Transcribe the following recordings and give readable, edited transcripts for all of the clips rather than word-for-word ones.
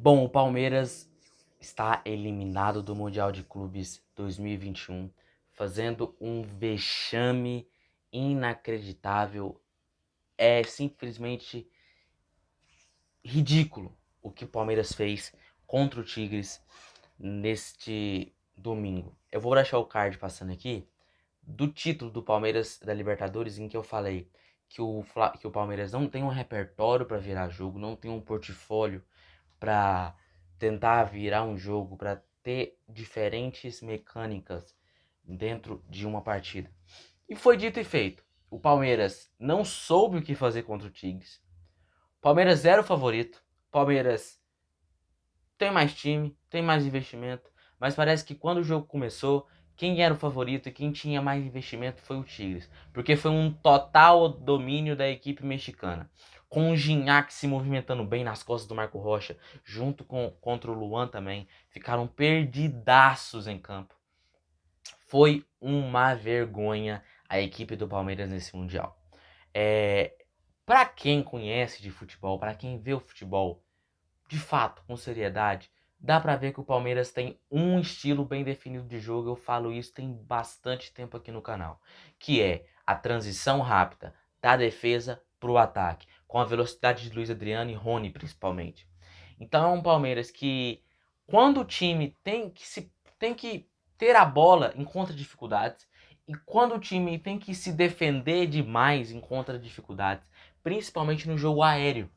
Bom, o Palmeiras está eliminado do Mundial de Clubes 2021, fazendo um vexame inacreditável. É simplesmente ridículo o que o Palmeiras fez contra o Tigres neste domingo. Eu vou deixar o card passando aqui do título do Palmeiras da Libertadores, em que eu falei que o Palmeiras não tem um repertório para virar jogo, não tem um portfólio para tentar virar um jogo, para ter diferentes mecânicas dentro de uma partida. E foi dito e feito. O Palmeiras não soube o que fazer contra o Tigres. Palmeiras era o favorito. Palmeiras tem mais time, tem mais investimento, mas parece que quando o jogo começou, quem era o favorito e quem tinha mais investimento foi o Tigres, porque foi um total domínio da equipe mexicana, com o Gignac se movimentando bem nas costas do Marco Rocha, junto com contra o Luan também, ficaram perdidaços em campo. Foi uma vergonha a equipe do Palmeiras nesse Mundial. É, para quem conhece de futebol, para quem vê o futebol, de fato, com seriedade, dá pra ver que o Palmeiras tem um estilo bem definido de jogo. Eu falo isso tem bastante tempo aqui no canal, que é a transição rápida da defesa pro ataque, com a velocidade de Luiz Adriano e Rony principalmente. Então é um Palmeiras que, quando o time tem que ter a bola, encontra dificuldades, e quando o time tem que se defender demais, encontra dificuldades, principalmente no jogo aéreo.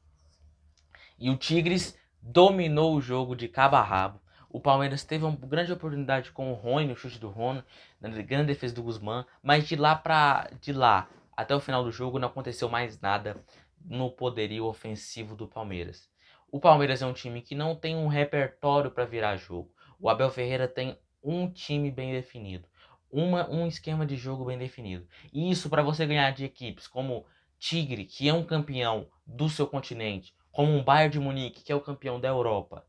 E o Tigres dominou o jogo de cabo a rabo. O Palmeiras teve uma grande oportunidade com o Rony, no chute do Rony, na grande defesa do Guzmán, mas de lá até o final do jogo não aconteceu mais nada no poderio ofensivo do Palmeiras. O Palmeiras é um time que não tem um repertório para virar jogo. O Abel Ferreira tem um time bem definido, um esquema de jogo bem definido. E isso para você ganhar de equipes como Tigre, que é um campeão do seu continente, como um Bayern de Munique, que é o campeão da Europa,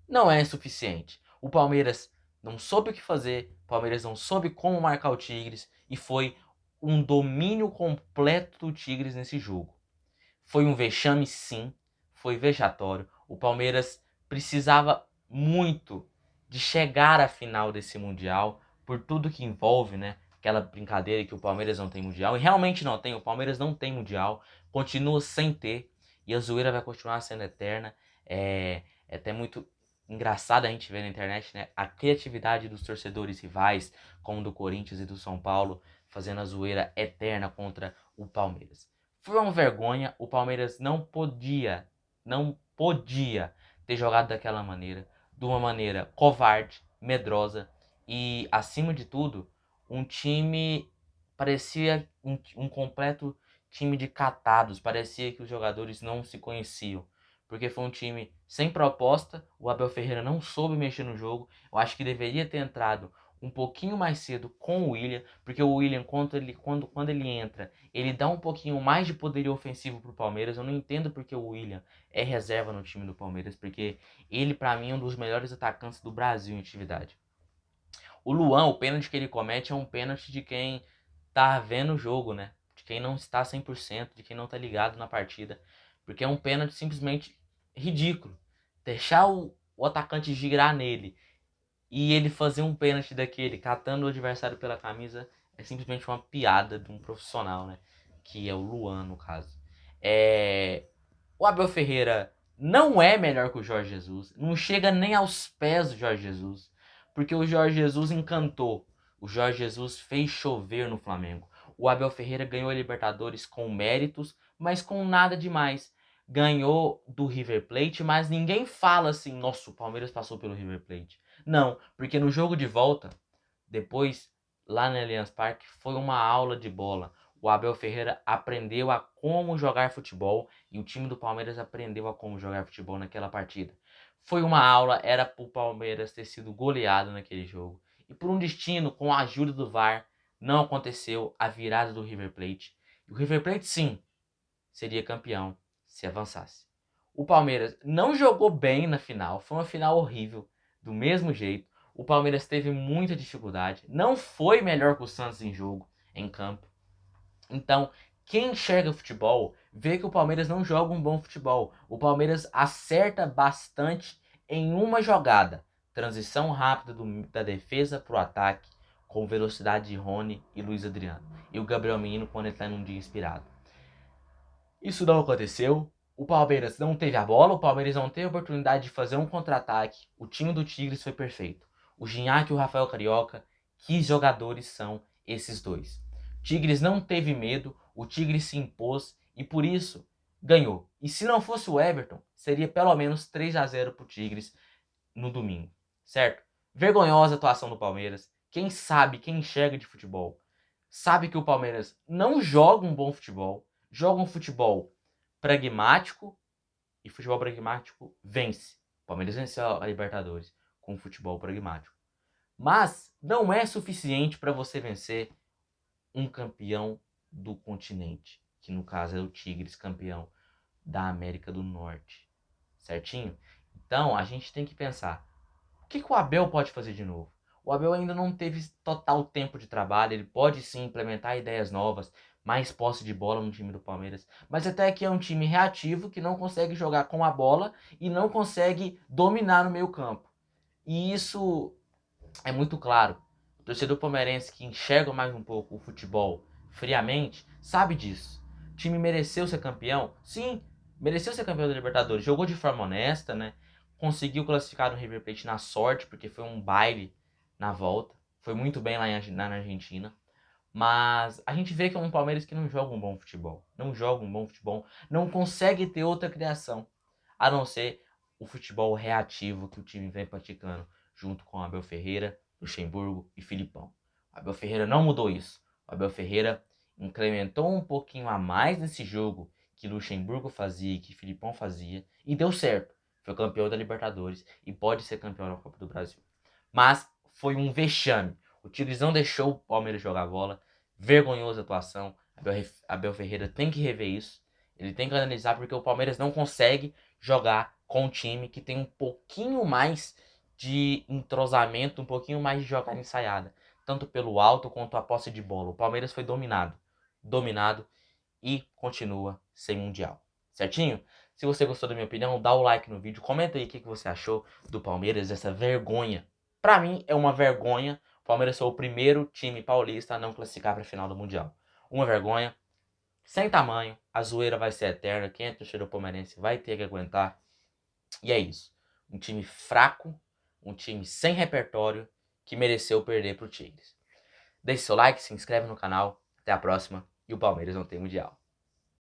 não é suficiente. O Palmeiras não soube o que fazer, o Palmeiras não soube como marcar o Tigres e foi um domínio completo do Tigres nesse jogo. Foi um vexame, sim, foi vexatório. O Palmeiras precisava muito de chegar à final desse Mundial, por tudo que envolve, né? Aquela brincadeira que o Palmeiras não tem Mundial, e realmente não tem, o Palmeiras não tem Mundial, continua sem ter, e a zoeira vai continuar sendo eterna. É até muito engraçado a gente ver na internet, né? A criatividade dos torcedores rivais, como do Corinthians e do São Paulo, fazendo a zoeira eterna contra o Palmeiras. Foi uma vergonha, o Palmeiras não podia ter jogado daquela maneira, de uma maneira covarde, medrosa e, acima de tudo, um time parecia um completo time de catados, parecia que os jogadores não se conheciam, porque foi um time sem proposta, o Abel Ferreira não soube mexer no jogo, eu acho que deveria ter entrado um pouquinho mais cedo com o William, porque o William, quando ele entra, ele dá um pouquinho mais de poderio ofensivo pro Palmeiras. Eu não entendo porque o William é reserva no time do Palmeiras, porque ele, pra mim, é um dos melhores atacantes do Brasil em atividade. O Luan, o pênalti que ele comete é um pênalti de quem tá vendo o jogo, né? De quem não está 100%, de quem não tá ligado na partida. Porque é um pênalti simplesmente ridículo. Deixar o atacante girar nele e ele fazer um pênalti daquele, catando o adversário pela camisa, é simplesmente uma piada de um profissional, né? Que é o Luan, no caso. É... O Abel Ferreira não é melhor que o Jorge Jesus, não chega nem aos pés do Jorge Jesus, porque o Jorge Jesus encantou. O Jorge Jesus fez chover no Flamengo. O Abel Ferreira ganhou a Libertadores com méritos, mas com nada demais. Ganhou do River Plate, mas ninguém fala assim, nossa, o Palmeiras passou pelo River Plate. Não, porque no jogo de volta, depois, lá no Allianz Parque, foi uma aula de bola. O Abel Ferreira aprendeu a como jogar futebol e o time do Palmeiras aprendeu a como jogar futebol naquela partida. Foi uma aula, era para o Palmeiras ter sido goleado naquele jogo. E por um destino, com a ajuda do VAR, não aconteceu a virada do River Plate. E o River Plate, sim, seria campeão se avançasse. O Palmeiras não jogou bem na final, foi uma final horrível, do mesmo jeito. O Palmeiras teve muita dificuldade, não foi melhor que o Santos em jogo, em campo. Então, quem enxerga futebol vê que o Palmeiras não joga um bom futebol. O Palmeiras acerta bastante em uma jogada. Transição rápida da defesa para o ataque, com velocidade de Rony e Luiz Adriano. E o Gabriel Menino quando ele está num dia inspirado. Isso não aconteceu. O Palmeiras não teve a bola, o Palmeiras não teve a oportunidade de fazer um contra-ataque. O time do Tigres foi perfeito. O Gignac e o Rafael Carioca, que jogadores são esses dois? O Tigres não teve medo, o Tigres se impôs e por isso ganhou. E se não fosse o Everton, seria pelo menos 3-0 pro Tigres no domingo, certo? Vergonhosa a atuação do Palmeiras. Quem sabe, quem enxerga de futebol, sabe que o Palmeiras não joga um bom futebol, joga um futebol pragmático e futebol pragmático vence. O Palmeiras venceu a Libertadores com futebol pragmático. Mas não é suficiente para você vencer um campeão do continente, que no caso é o Tigres, campeão da América do Norte. Certinho? Então a gente tem que pensar, o que o Abel pode fazer de novo? O Abel ainda não teve total tempo de trabalho, ele pode sim implementar ideias novas, mais posse de bola no time do Palmeiras, mas até que é um time reativo que não consegue jogar com a bola e não consegue dominar no meio campo. E isso é muito claro. O torcedor palmeirense que enxerga mais um pouco o futebol friamente sabe disso. O time mereceu ser campeão? Sim, mereceu ser campeão da Libertadores. Jogou de forma honesta, né? Conseguiu classificar no River Plate na sorte, porque foi um baile na volta. Foi muito bem lá na Argentina. Mas a gente vê que é um Palmeiras que não joga um bom futebol. Não joga um bom futebol. Não consegue ter outra criação. A não ser o futebol reativo que o time vem praticando. Junto com Abel Ferreira, Luxemburgo e Filipão. O Abel Ferreira não mudou isso. O Abel Ferreira incrementou um pouquinho a mais nesse jogo que Luxemburgo fazia e que Filipão fazia. E deu certo. Foi campeão da Libertadores e pode ser campeão da Copa do Brasil. Mas foi um vexame. O Tigres não deixou o Palmeiras jogar bola. Vergonhosa atuação. Abel Ferreira tem que rever isso. Ele tem que analisar porque o Palmeiras não consegue jogar com um time que tem um pouquinho mais de entrosamento, um pouquinho mais de jogada ensaiada. Tanto pelo alto quanto a posse de bola. O Palmeiras foi dominado. Dominado e continua sem mundial. Certinho? Se você gostou da minha opinião, dá o like no vídeo. Comenta aí o que você achou do Palmeiras, dessa vergonha. Pra mim é uma vergonha. O Palmeiras foi o primeiro time paulista a não classificar para a final do Mundial. Uma vergonha. Sem tamanho. A zoeira vai ser eterna. Quem é torcedor palmeirense vai ter que aguentar. E é isso. Um time fraco. Um time sem repertório. Que mereceu perder pro Tigres. Deixe seu like, se inscreve no canal. Até a próxima. E o Palmeiras não tem Mundial.